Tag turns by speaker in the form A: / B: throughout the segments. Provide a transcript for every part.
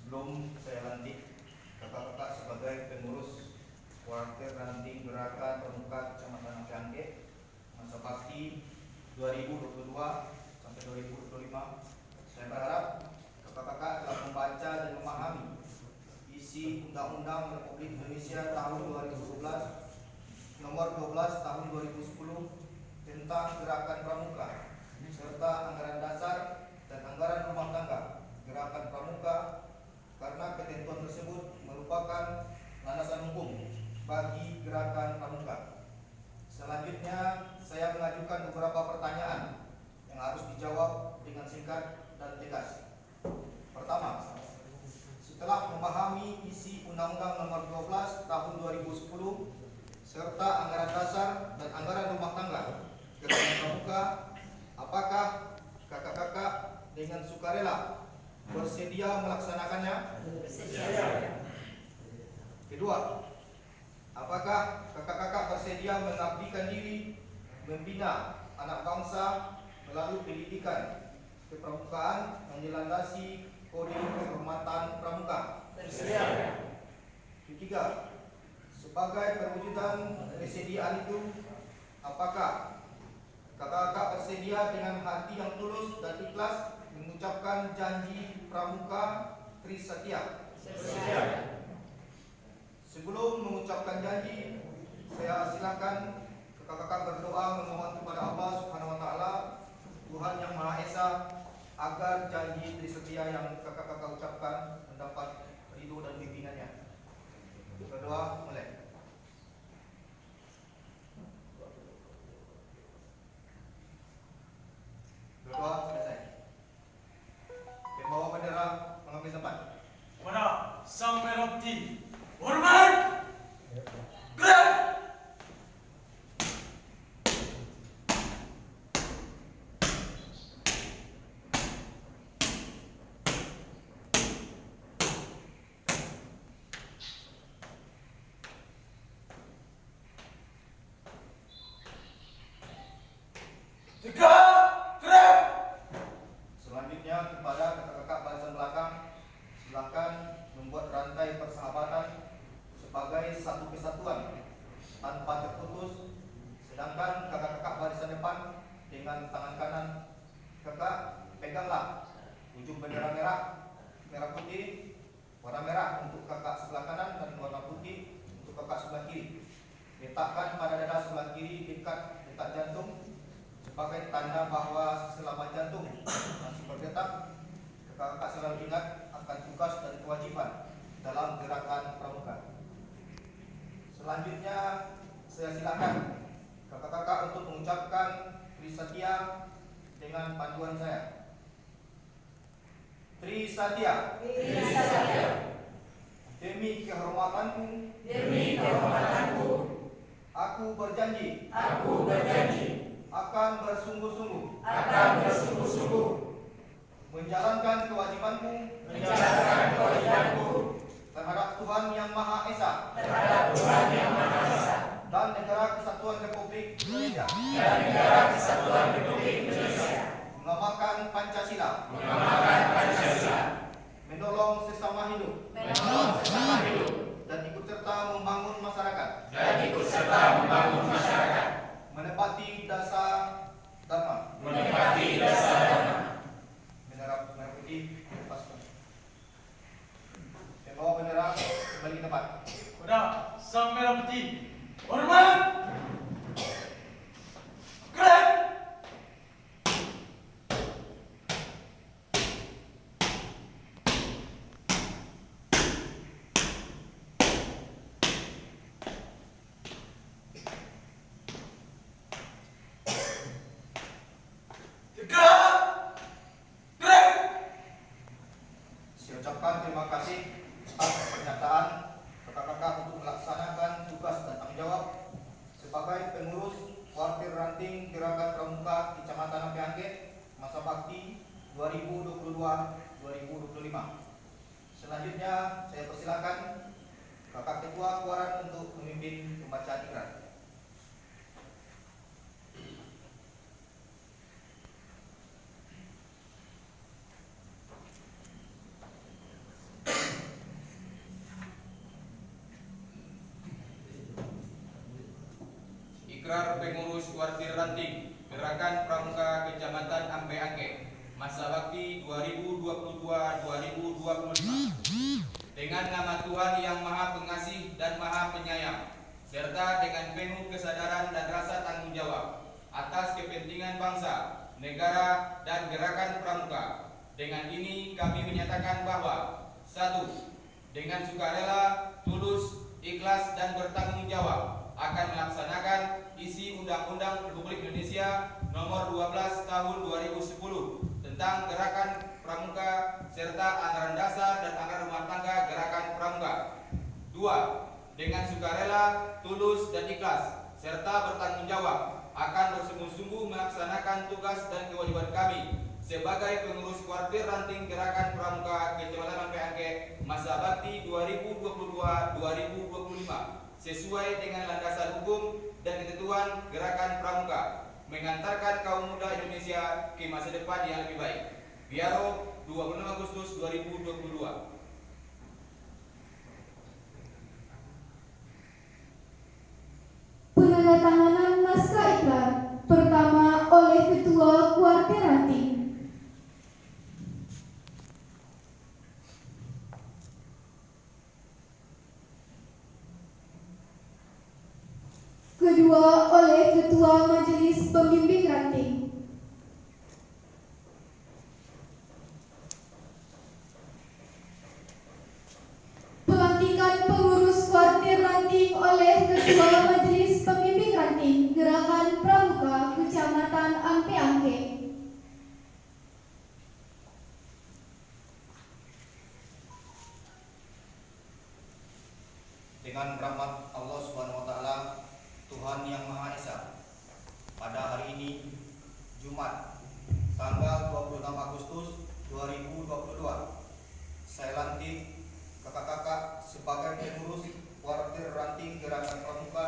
A: Sebelum saya lantik kakak-kakak sebagai pengurus Warga Ranting Gerakan Pramuka Kecamatan Angke masa bakti 2022 sampai 2025, saya berharap kakak-kakak telah membaca dan memahami isi Undang-Undang Republik Indonesia tahun 2012 nomor 12 tahun 2010 tentang Gerakan Pramuka serta anggaran dasar dan anggaran rumah tangga Gerakan Pramuka, karena ketentuan tersebut merupakan landasan hukum bagi Gerakan Pramuka. Selanjutnya, saya mengajukan beberapa pertanyaan yang harus dijawab dengan singkat dan tegas. Pertama, setelah memahami isi Undang-Undang Nomor 12 Tahun 2010 serta anggaran dasar dan anggaran rumah tangga Gerakan Pramuka, apakah kakak-kakak dengan sukarela bersedia melaksanakannya? Kedua, apakah kakak-kakak bersedia mengabdikan diri membina anak bangsa melalui pendidikan kepramukaan yang dilandasi kode kehormatan pramuka?
B: Bersedia.
A: Ketiga, sebagai perwujudan kesediaan itu, apakah kakak-kakak bersedia dengan hati yang tulus dan ikhlas mengucapkan janji pramuka Trisatya?
B: Bersedia.
A: Sebelum mengucapkan janji, saya silakan kakak-kakak berdoa memohon kepada Allah Subhanahu wa taala, Tuhan yang Maha Esa, agar janji Trisatya yang kakak-kakak ucapkan mendapat ridho dan bimbingannya. Berdoa mulai. Berdoa selesai. Pembawa bendera mengambil tempat.
C: Kepada Sang Merah Putih, hormat! Gerak! Tegak! Gerak!
A: Selanjutnya kepada kakak-kakak barisan belakang, silakan membuat rantai persahabatan sebagai satu kesatuan tanpa terputus. Sedangkan kakak-kakak barisan depan dengan tangan kanan kakak peganglah ujung bendera merah putih, warna merah untuk kakak sebelah kanan dan warna putih untuk kakak sebelah kiri. Letakkan pada dada sebelah kiri dekat detak jantung sebagai tanda bahwa selama jantung masih berdetak, kakak-kakak selalu ingat akan tugas dan kewajiban dalam Gerakan Pramuka. Selanjutnya, saya silakan kakak-kakak untuk mengucapkan Trisatya dengan panduan saya. Trisatya.
B: Trisatya.
A: Demi kehormatanku.
B: Demi kehormatanku.
A: Aku berjanji.
B: Aku berjanji.
A: Akan bersungguh-sungguh.
B: Akan bersungguh-sungguh.
A: Menjalankan kewajibanku.
B: Menjalankan kewajibanku.
A: Terhadap Tuhan Yang Maha Esa.
B: Terhadap Tuhan Yang Maha Esa.
A: Dan Negara Kesatuan Republik Indonesia.
B: Dan Negara Kesatuan Republik Indonesia.
A: Mengamalkan Pancasila.
B: Mengamalkan Pancasila.
A: Menolong sesama hidup.
B: Menolong sesama hidup.
A: Dan ikut serta membangun masyarakat.
B: Dan ikut serta membangun masyarakat.
A: Menepati dasar dharma.
B: Menepati dasar dharma.
A: Bendera merah putih lepaskan. Pembawa bendera kembali ke tempat.
C: Kepada Sang Merah Putih, hormat! Gerak! Tegak! Gerak!
A: Saya ucapkan terima kasih atas pernyataan kakak-kakak untuk melaksanakan tugas dan tanggung jawab sebagai pengurus Warga Ranting Gerakan Pramuka Kecamatan Angke masa bakti 2022-2025. Selanjutnya saya persilakan kakak ketua Kuaran untuk memimpin pembacaan ikrar.
D: Ikrar Pengurus Kuartir Ranting Gerakan Pramuka Kecamatan Ampe Angke masa bakti 2022-2025 dengan nama Tuhan Yang Maha Pengasih dan Maha Penyayang, serta dengan penuh kesadaran dan rasa tanggung jawab atas kepentingan bangsa, negara, dan gerakan pramuka. Dengan ini kami menyatakan bahwa 1. Dengan sukarela, tulus, ikhlas, dan bertanggung jawab akan melaksanakan isi Undang-Undang Republik Indonesia Nomor 12 Tahun 2010 tentang Gerakan Pramuka serta anggaran dasar dan anggaran rumah tangga Gerakan Pramuka. 2. Dengan sukarela, tulus, dan ikhlas serta bertanggung jawab akan bersungguh-sungguh melaksanakan tugas dan kewajiban kami sebagai pengurus Kuartir Ranting Gerakan Pramuka Kecamatan Ampe Angke masa bakti 2022-2025 sesuai dengan landasan hukum dan ketentuan Gerakan Pramuka, mengantarkan kaum muda Indonesia ke masa depan yang lebih baik. Biaro, 26 Agustus 2022.
E: Penandatanganan naskah ikrar pertama oleh Ketua Kuartir Ranting. Kedua oleh Ketua Majelis Pembimbing Ranting. Pelantikan pengurus Kuartir Ranting oleh Ketua Majelis Pembimbing Ranting Gerakan Pramuka Kecamatan Ampe Angke.
A: Dengan rahmat Allah Subhanahu wa taala, Tuhan Yang Maha Esa, pada hari ini Jumat tanggal 26 Agustus 2022 saya lantik kakak-kakak sebagai pengurus Kuartir Ranting Gerakan Pramuka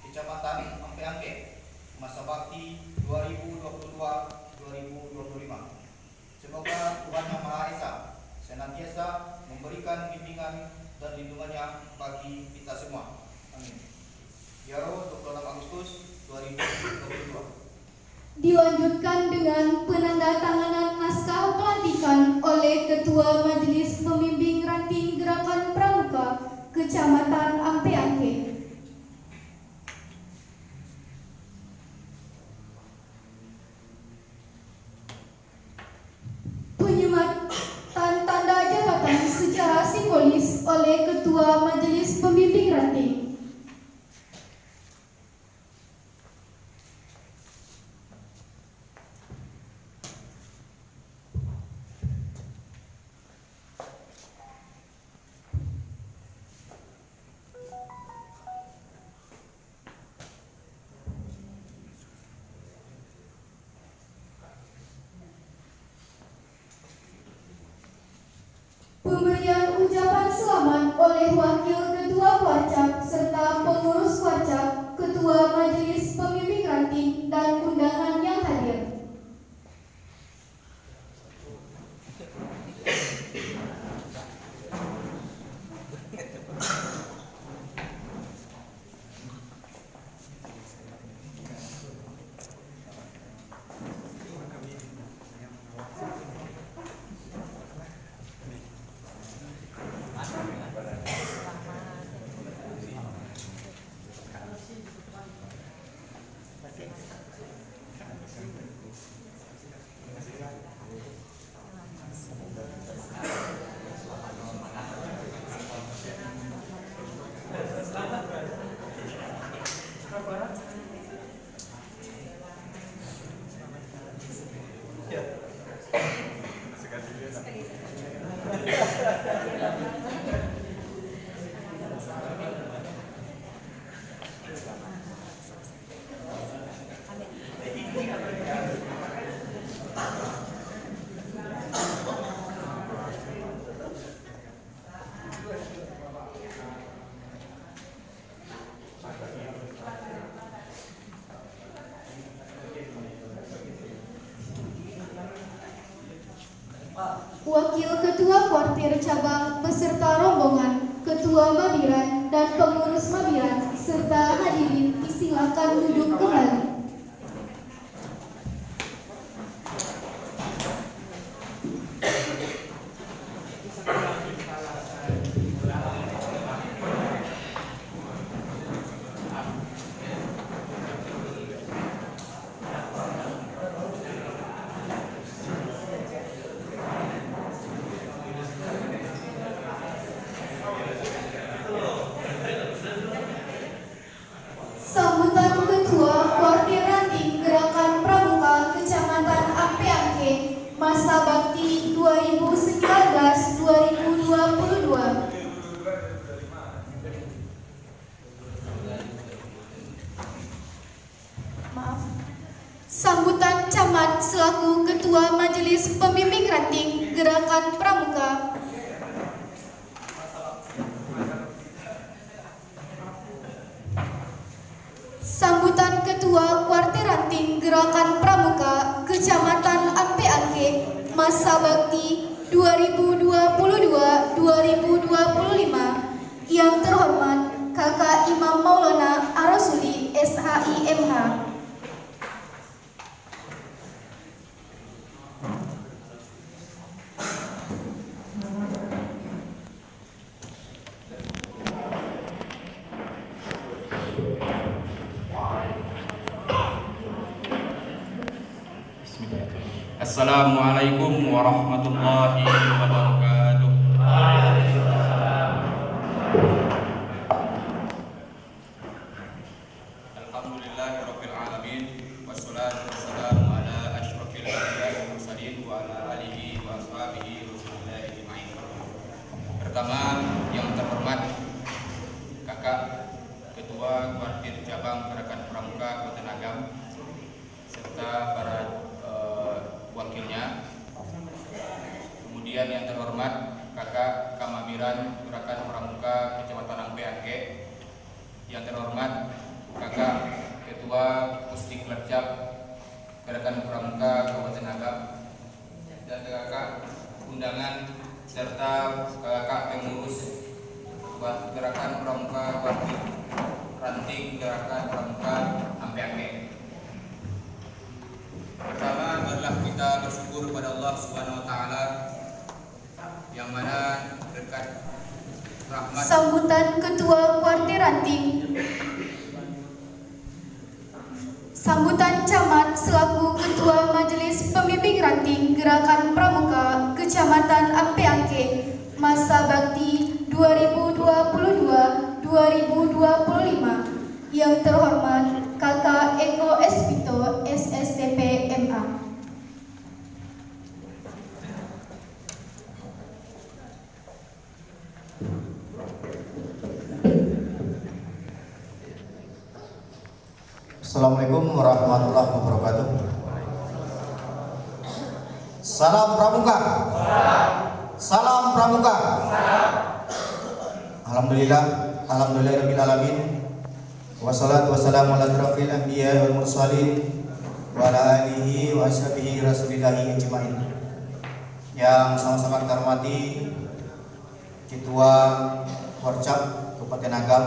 A: Kecamatan Ampe Angke masa bakti 2022-2025. Semoga Tuhan Yang Maha Esa senantiasa memberikan bimbingan dan lindungannya bagi kita semua. Amin. Biaro, 26 Agustus 2022.
E: Dilanjutkan dengan penandatanganan naskah pelantikan oleh Ketua Majelis Pembimbing Ranting Gerakan Pramuka Kecamatan Ampe Angke. Penyematan tanda jabatan secara simbolis oleh Ketua Majelis Pembimbing Ranting. Pemberian ucapan selamat oleh Wakil Ketua Kuarcap serta Pengurus Kuarcap, Ketua Majelis Pembimbing Ranting, dan undangan yang hadir. Wakil Ketua Kuartir Cabang beserta rombongan, Ketua Mabiran dan pengurus Mabiran serta hadirin istimewa Silakan duduk kembali. Sambutan Ketua Kuartir Ranting Gerakan Pramuka Kecamatan Ampeangke Masa Bakti 2019-2022. Maaf. Sambutan Camat selaku Ketua Majelis Pembimbing Ranting Gerakan Pramuka. Sambutan Ketua Kuartir Ranting Gerakan Pramuka Kecamatan Ampeangke Masa Bakti 2022-2025. Yang terhormat Kakak Imam Maulana Arosuli SHIMH.
D: Assalamualaikum warahmatullahi wabarakatuh. Alhamdulillahirabbil alamin wassalatu wassalamu ala asyrofil anbiya'i wal mursalin wa ala alihi wa ashabihi Rasulillah ajma'in. Pertama, yang terhormat Kakak Ketua Kuartir Cabang Gerakan Pramuka Kota Nagam serta para wakilnya. Kemudian yang terhormat Kakak Kamabiran Gerakan Pramuka Kecamatan Ampeangke. Yang terhormat Kakak Ketua Pusdik Lercap Gerakan Pramuka Kabupaten Agam, dan Kakak undangan serta Kakak pengurus Gerakan Pramuka Kuartir Ranting Gerakan Pramuka Ampeangke. Pertama adalah kita bersyukur kepada Allah Subhanahu wa taala yang mana berkat rahmat.
E: Sambutan Ketua Kuartir Ranting. Sambutan Camat selaku Ketua Majelis Pembimbing Ranting Gerakan Pramuka Kecamatan Ampeangke Masa Bakti 2022-2025. Yang terhormat Kakak Eko Espito SSTP MA.
A: Assalamualaikum warahmatullahi wabarakatuh. Salam Pramuka. Salam Pramuka. Alhamdulillahirabbil alamin. Wassalatu wassalamu ala asyrafil anbiya'i wal mursalin wa ala alihi wa ashabihi Rasulillahi ajma'in. Yang sama-sama kita hormati Ketua Kuarcap Kabupaten Agam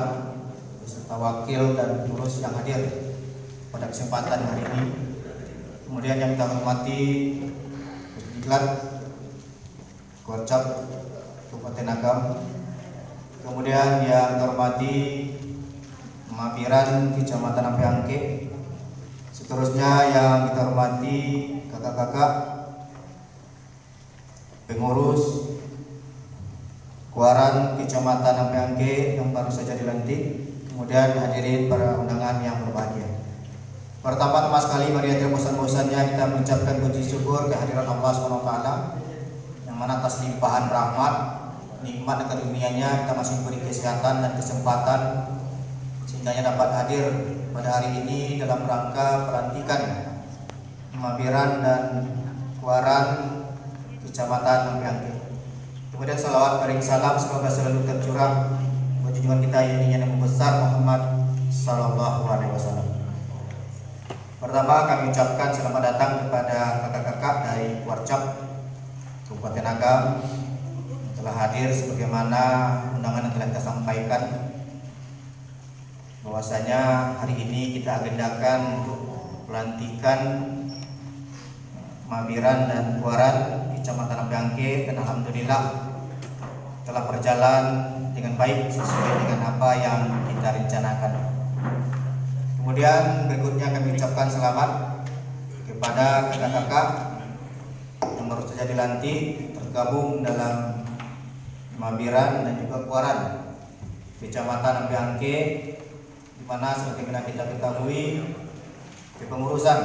A: beserta wakil dan pengurus yang hadir pada kesempatan hari ini. Kemudian yang kita hormati Pusdiklat Kuarcap Kabupaten Agam. Kemudian yang terhormati Mabiran Kecamatan Ampeangke. Seterusnya yang kita hormati kakak-kakak pengurus Kuaran Kecamatan Ampeangke yang baru saja dilantik. Kemudian hadirin para undangan yang berbahagia. Pertama-tama sekali mari tidak bosan-bosannya kita mengucapkan puji syukur kehadiran Allah SWT yang mana atas limpahan rahmat, nikmat dan karunia-Nya kita masih diberi kesehatan dan kesempatan sehingga dapat hadir pada hari ini dalam rangka pelantikan Mabiran dan Kuaran Kecamatan Ampeangke. Kemudian salawat bering salam semoga selalu tercurah buat junjungan kita yang Nabi besar Muhammad sallallahu alaihi wasallam. Pertama kami ucapkan selamat datang kepada kakak-kakak dari Kuarcap Kabupaten Agam telah hadir sebagaimana undangan yang telah kita sampaikan. bahwasanya hari ini kita agendakan untuk pelantikan Mabiran dan Kuaran Kecamatan Ampiangke, dan alhamdulillah telah berjalan dengan baik sesuai dengan apa yang kita rencanakan. Kemudian berikutnya kami ucapkan selamat kepada kakak-kakak yang baru saja dilantik tergabung dalam Mabiran dan juga Kuaran Kecamatan Ampiangke, di mana sebagaimana kita ketahui kepengurusan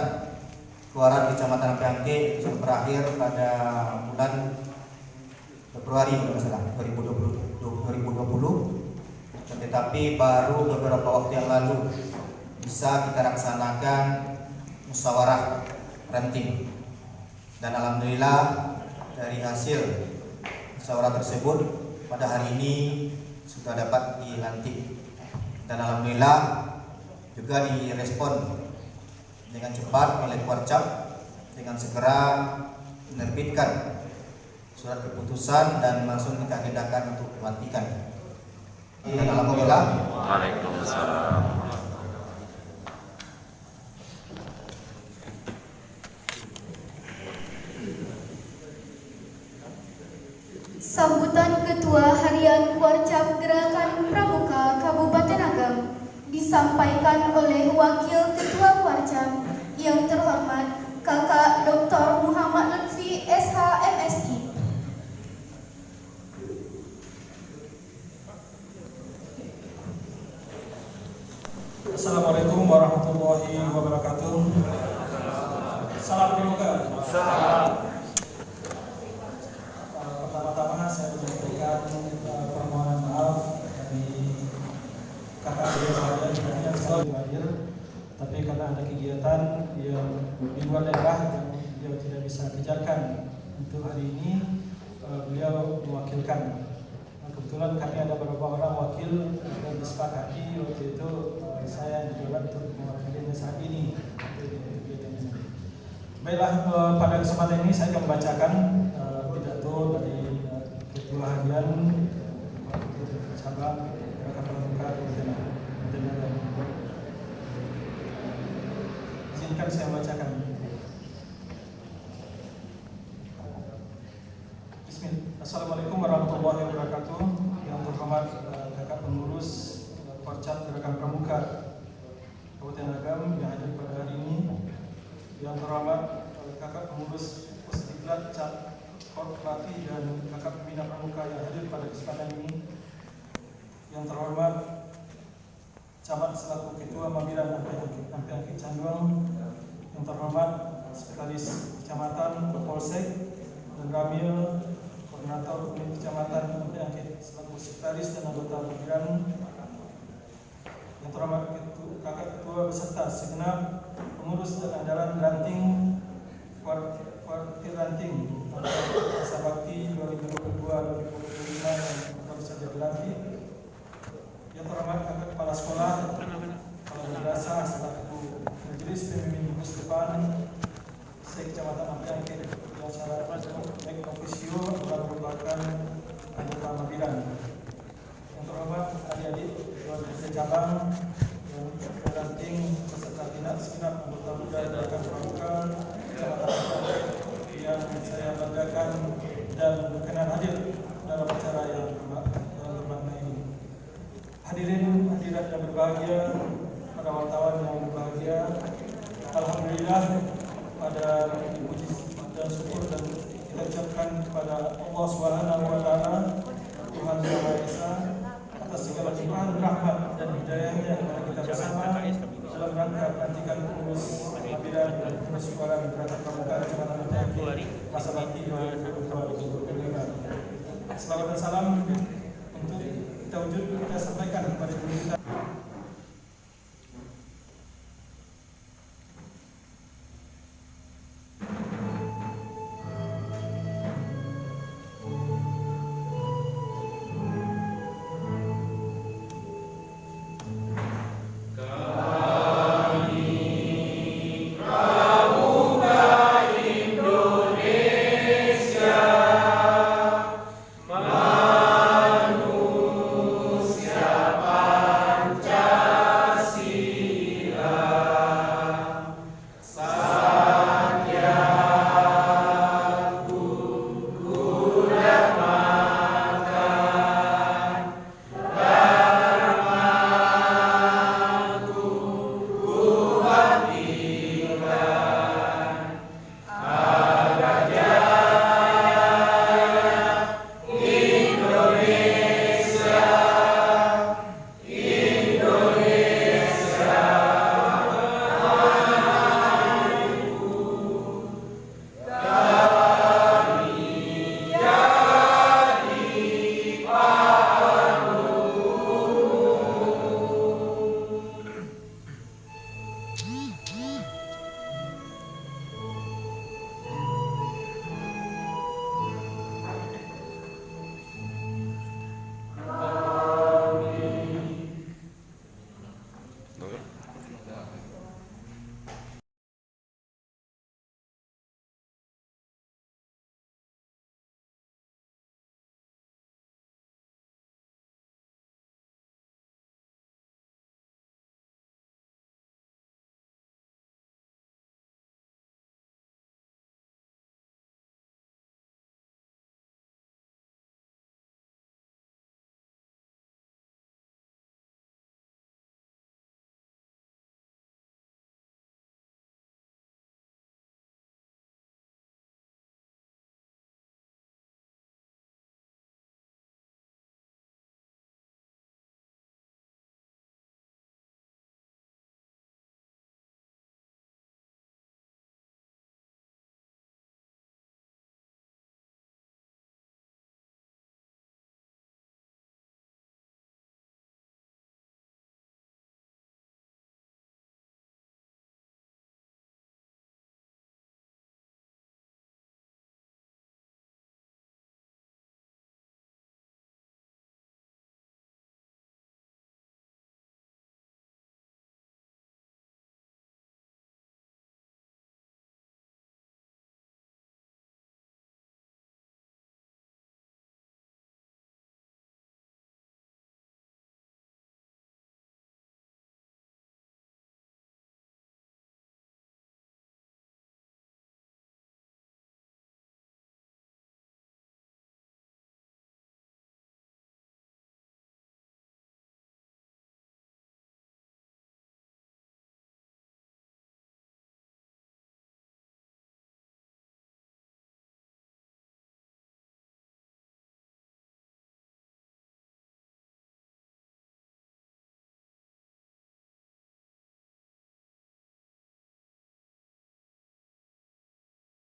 A: Kuaran Kecamatan Ampiangke sudah berakhir pada bulan Februari 2020, tetapi baru beberapa waktu yang lalu bisa kita laksanakan musyawarah ranting, dan alhamdulillah dari hasil musyawarah tersebut pada hari ini sudah dapat dilantik, dan alhamdulillah juga direspon dengan cepat oleh Kuarcap dengan segera menerbitkan surat keputusan dan langsung kita agendakan untuk pelantikan. Dan alhamdulillah.
B: Waalaikumsalam.
E: Sambutan Ketua Harian Kuarcap Gerakan Pramuka Kabupaten Agam disampaikan oleh Wakil Ketua Kuarcap yang terhormat Kakak Dr. Muhammad Lutfi SH MSI.
F: Assalamualaikum warahmatullahi wabarakatuh. Salam pramuka. Pertama-tama saya menyampaikan permohonan maaf dari kakak beliau saya yang selalu hadir, tapi karena ada kegiatan yang di luar daerah yang beliau tidak bisa kejarkan untuk hari ini, beliau mewakilkan. Kebetulan kami ada beberapa orang wakil dan disepakati waktu itu saya dibuat untuk mewakilinya saat ini. Baiklah, pada kesempatan ini saya akan membacakan pidato dari Ketua Harian Cabang Gerakan Pramuka Kabupaten Agam. Izinkan saya membacakan. Assalamualaikum warahmatullahi wabarakatuh. Yang terhormat kakak pengurus Kuarcap Gerakan Pramuka Kabupaten Agam yang hadir pada hari ini, yang terhormat kakak pengurus Pusdiklat Cap Korporati dan kakak pembina pramuka yang hadir pada kesempatan ini, yang terhormat camat selaku Ketua Mabiran Ampiangke Canduang, yang terhormat Sekretaris Kecamatan Polsek dan Ramil Koordinator Unit Kecamatan Ampiangke selaku Sekretaris dan anggota Mabiran, yang terhormat kakak ketua beserta segenap pengurus dan andalan ranting kuartir ranting masa bakti 2022-2025 yang baru saja dilantik, yang terhormat kakak kepala sekolah, kepala madrasah selaku majelis pemimpin gugus depan Kecamatan Ampiangke yang secara baik ofisio telah merupakan anggota Mabiran, yang terhormat adik-adik keluarga cabang yang ranting beserta segenap anggota muda Gerakan Pramuka yang saya banggakan dan berkenan hadir dalam acara yang bermakna ini. Hadirin hadirat yang berbahagia, para wartawan yang berbahagia, alhamdulillah pada puji dan syukur dan kita ucapkan kepada Allah Subhanahu wa taala, Tuhan Yang Maha Esa, atas segala limpahan rahmat dan hidayahnya kepada kita bersama dalam rangka pelantikan pengurus Mabiran dan pengurus Kuaran Gerakan Pramuka Kecamatan Ampiangke masa bakti 2022-2025. Selamat dan salam untuk kita sampaikan kepada diri kita.